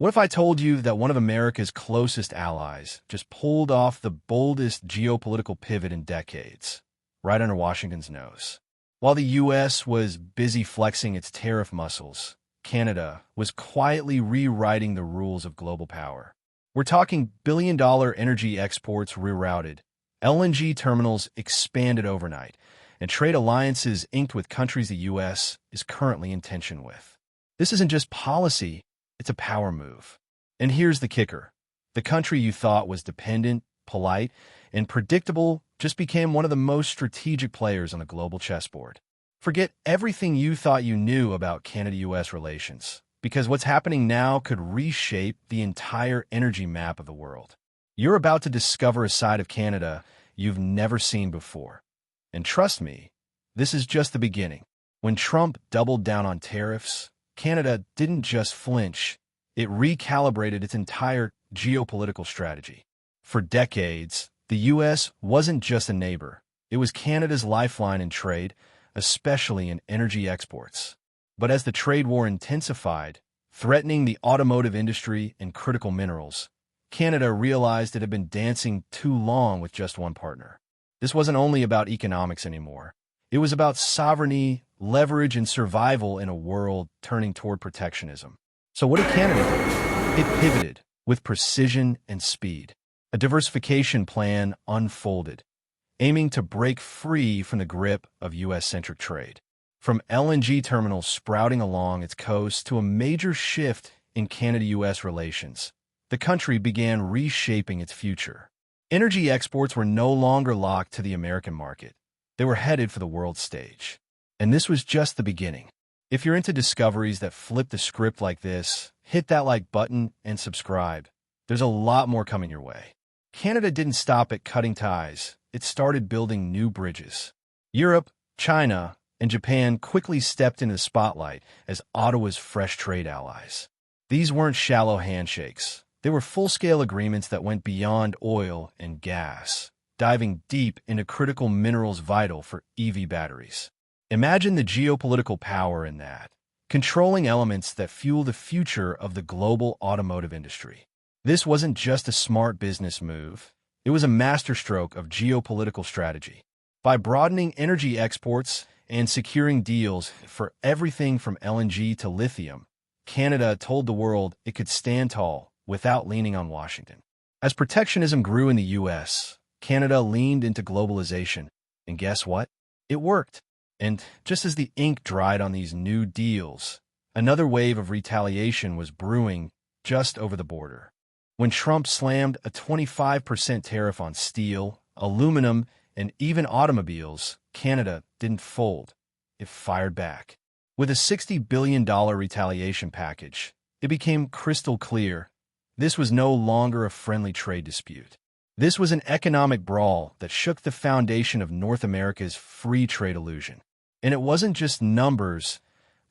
What if I told you that one of America's closest allies just pulled off the boldest geopolitical pivot in decades, right under Washington's nose? While the U.S. was busy flexing its tariff muscles, Canada was quietly rewriting the rules of global power. We're talking billion-dollar energy exports rerouted, LNG terminals expanded overnight, and trade alliances inked with countries the U.S. is currently in tension with. This isn't just policy, it's a power move. And here's the kicker. The country you thought was dependent, polite, and predictable just became one of the most strategic players on the global chessboard. Forget everything you thought you knew about Canada-U.S. relations, because what's happening now could reshape the entire energy map of the world. You're about to discover a side of Canada you've never seen before. And trust me, this is just the beginning. When Trump doubled down on tariffs, Canada didn't just flinch, it recalibrated its entire geopolitical strategy. For decades, the U.S. wasn't just a neighbor, it was Canada's lifeline in trade, especially in energy exports. But as the trade war intensified, threatening the automotive industry and critical minerals, Canada realized it had been dancing too long with just one partner. This wasn't only about economics anymore. It was about sovereignty, leverage, and survival in a world turning toward protectionism. So what did Canada do? It pivoted with precision and speed. A diversification plan unfolded, aiming to break free from the grip of U.S.-centric trade. From LNG terminals sprouting along its coast to a major shift in Canada-U.S. relations, the country began reshaping its future. Energy exports were no longer locked to the American market. They were headed for the world stage. And this was just the beginning. If you're into discoveries that flip the script like this, hit that like button and subscribe. There's a lot more coming your way. Canada didn't stop at cutting ties. It started building new bridges. Europe, China, and Japan quickly stepped into the spotlight as Ottawa's fresh trade allies. These weren't shallow handshakes. They were full-scale agreements that went beyond oil and gas, diving deep into critical minerals vital for EV batteries. Imagine the geopolitical power in that, controlling elements that fuel the future of the global automotive industry. This wasn't just a smart business move. It was a masterstroke of geopolitical strategy. By broadening energy exports and securing deals for everything from LNG to lithium, Canada told the world it could stand tall without leaning on Washington. As protectionism grew in the U.S., Canada leaned into globalization, and guess what? It worked. And just as the ink dried on these new deals, another wave of retaliation was brewing just over the border. When Trump slammed a 25% tariff on steel, aluminum, and even automobiles, Canada didn't fold. It fired back. With a $60 billion retaliation package, it became crystal clear this was no longer a friendly trade dispute. This was an economic brawl that shook the foundation of North America's free trade illusion. And it wasn't just numbers.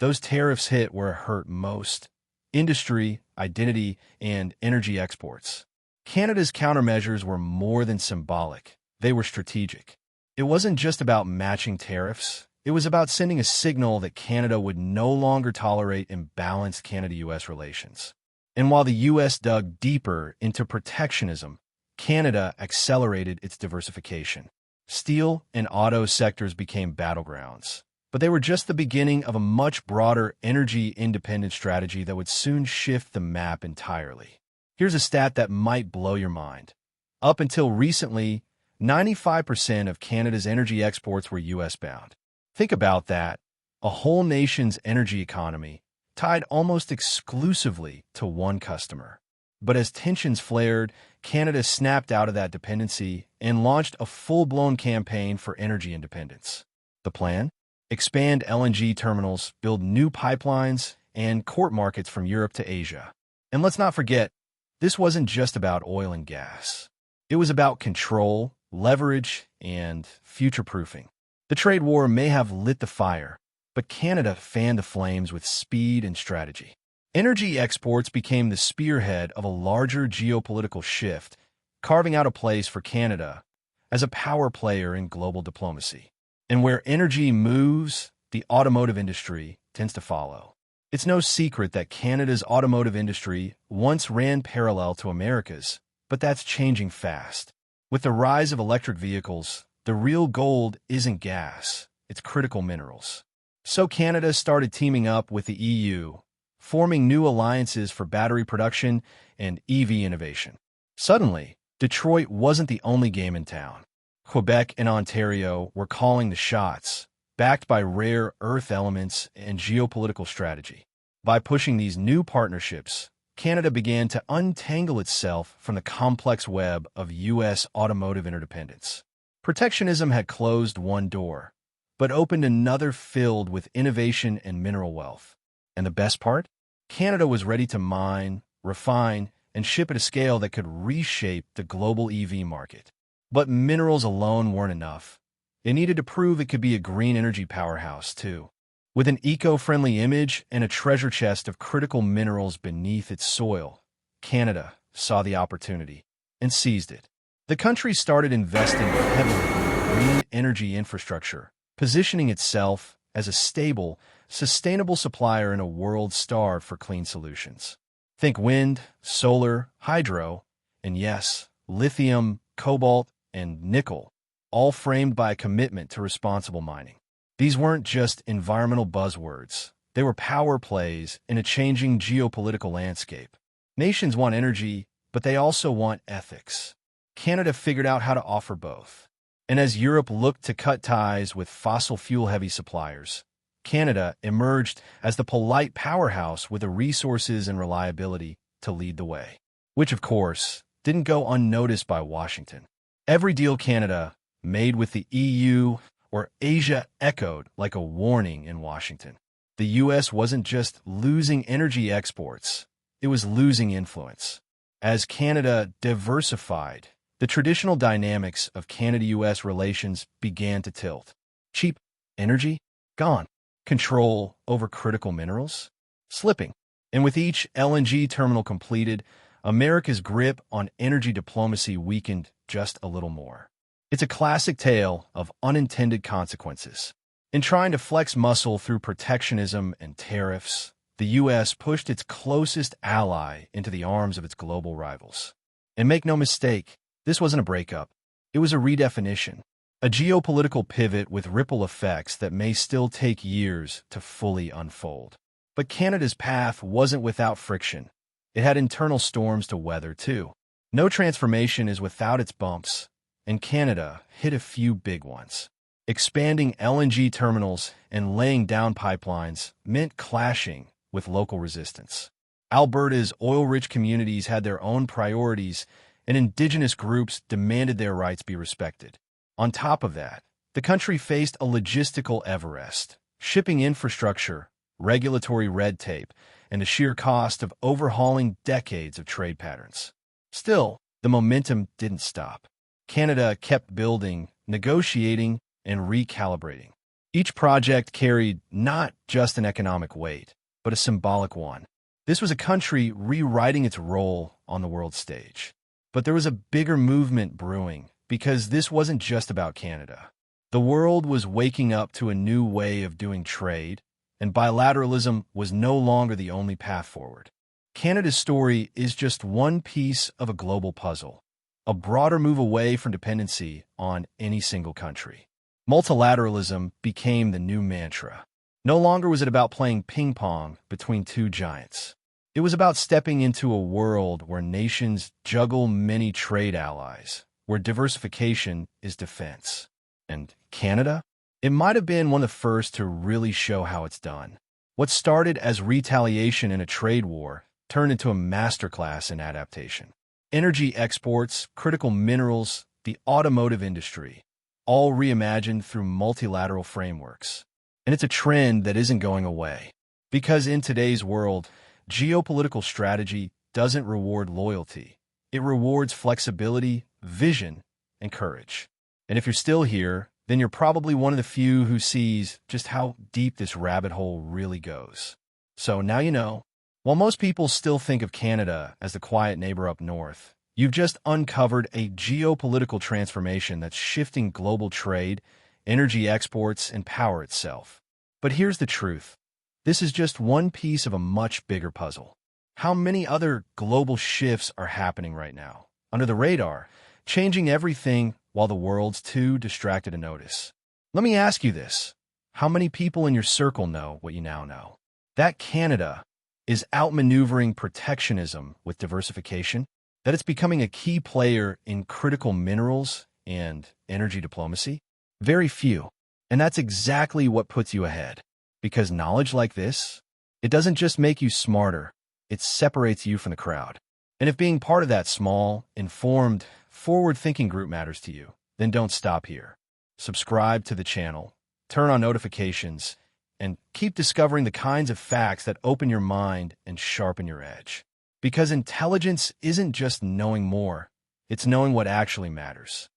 Those tariffs hit where it hurt most: industry, identity, and energy exports. Canada's countermeasures were more than symbolic. They were strategic. It wasn't just about matching tariffs. It was about sending a signal that Canada would no longer tolerate imbalanced Canada-U.S. relations. And while the U.S. dug deeper into protectionism, Canada accelerated its diversification. Steel and auto sectors became battlegrounds. But they were just the beginning of a much broader energy-independent strategy that would soon shift the map entirely. Here's a stat that might blow your mind. Up until recently, 95% of Canada's energy exports were U.S.-bound. Think about that. A whole nation's energy economy tied almost exclusively to one customer. But as tensions flared, Canada snapped out of that dependency and launched a full-blown campaign for energy independence. The plan? Expand LNG terminals, build new pipelines, and court markets from Europe to Asia. And let's not forget, this wasn't just about oil and gas. It was about control, leverage, and future-proofing. The trade war may have lit the fire, but Canada fanned the flames with speed and strategy. Energy exports became the spearhead of a larger geopolitical shift, carving out a place for Canada as a power player in global diplomacy. And where energy moves, the automotive industry tends to follow. It's no secret that Canada's automotive industry once ran parallel to America's, but that's changing fast. With the rise of electric vehicles, the real gold isn't gas, it's critical minerals. So Canada started teaming up with the EU, forming new alliances for battery production and EV innovation. Suddenly, Detroit wasn't the only game in town. Quebec and Ontario were calling the shots, backed by rare earth elements and geopolitical strategy. By pushing these new partnerships, Canada began to untangle itself from the complex web of U.S. automotive interdependence. Protectionism had closed one door, but opened another filled with innovation and mineral wealth. And the best part? Canada was ready to mine, refine, and ship at a scale that could reshape the global EV market. But minerals alone weren't enough. It needed to prove it could be a green energy powerhouse, too. With an eco-friendly image and a treasure chest of critical minerals beneath its soil, Canada saw the opportunity and seized it. The country started investing heavily in green energy infrastructure, positioning itself as a stable, sustainable supplier in a world starved for clean solutions. Think wind, solar, hydro, and yes, lithium, cobalt, and nickel, all framed by a commitment to responsible mining. These weren't just environmental buzzwords. They were power plays in a changing geopolitical landscape. Nations want energy, but they also want ethics. Canada figured out how to offer both. And as Europe looked to cut ties with fossil fuel-heavy suppliers, Canada emerged as the polite powerhouse with the resources and reliability to lead the way. Which, of course, didn't go unnoticed by Washington. Every deal Canada made with the EU or Asia echoed like a warning in Washington. The U.S. wasn't just losing energy exports, it was losing influence. As Canada diversified, the traditional dynamics of Canada-U.S. relations began to tilt. Cheap energy? Gone. Control over critical minerals? Slipping. And with each LNG terminal completed, America's grip on energy diplomacy weakened just a little more. It's a classic tale of unintended consequences. In trying to flex muscle through protectionism and tariffs, the U.S. pushed its closest ally into the arms of its global rivals. And make no mistake, this wasn't a breakup. It was a redefinition, a geopolitical pivot with ripple effects that may still take years to fully unfold. But Canada's path wasn't without friction. It had internal storms to weather, too. No transformation is without its bumps, and Canada hit a few big ones. Expanding LNG terminals and laying down pipelines meant clashing with local resistance. Alberta's oil-rich communities had their own priorities, and indigenous groups demanded their rights be respected. On top of that, the country faced a logistical Everest, shipping infrastructure, regulatory red tape, and the sheer cost of overhauling decades of trade patterns. Still, the momentum didn't stop. Canada kept building, negotiating, and recalibrating. Each project carried not just an economic weight, but a symbolic one. This was a country rewriting its role on the world stage. But there was a bigger movement brewing, because this wasn't just about Canada. The world was waking up to a new way of doing trade, and bilateralism was no longer the only path forward. Canada's story is just one piece of a global puzzle, a broader move away from dependency on any single country. Multilateralism became the new mantra. No longer was it about playing ping pong between two giants. It was about stepping into a world where nations juggle many trade allies, where diversification is defense. And Canada? It might have been one of the first to really show how it's done. What started as retaliation in a trade war turned into a masterclass in adaptation. Energy exports, critical minerals, the automotive industry, all reimagined through multilateral frameworks. And it's a trend that isn't going away. Because in today's world, geopolitical strategy doesn't reward loyalty. It rewards flexibility, vision, and courage. And if you're still here, then you're probably one of the few who sees just how deep this rabbit hole really goes. So now you know. While most people still think of Canada as the quiet neighbor up north, you've just uncovered a geopolitical transformation that's shifting global trade, energy exports, and power itself. But here's the truth. This is just one piece of a much bigger puzzle. How many other global shifts are happening right now, under the radar, changing everything while the world's too distracted to notice? Let me ask you this. How many people in your circle know what you now know? That Canada is outmaneuvering protectionism with diversification, that it's becoming a key player in critical minerals and energy diplomacy? Very few. And that's exactly what puts you ahead. Because knowledge like this, it doesn't just make you smarter, it separates you from the crowd. And if being part of that small, informed, forward-thinking group matters to you, then don't stop here. Subscribe to the channel, turn on notifications, and keep discovering the kinds of facts that open your mind and sharpen your edge. Because intelligence isn't just knowing more, it's knowing what actually matters.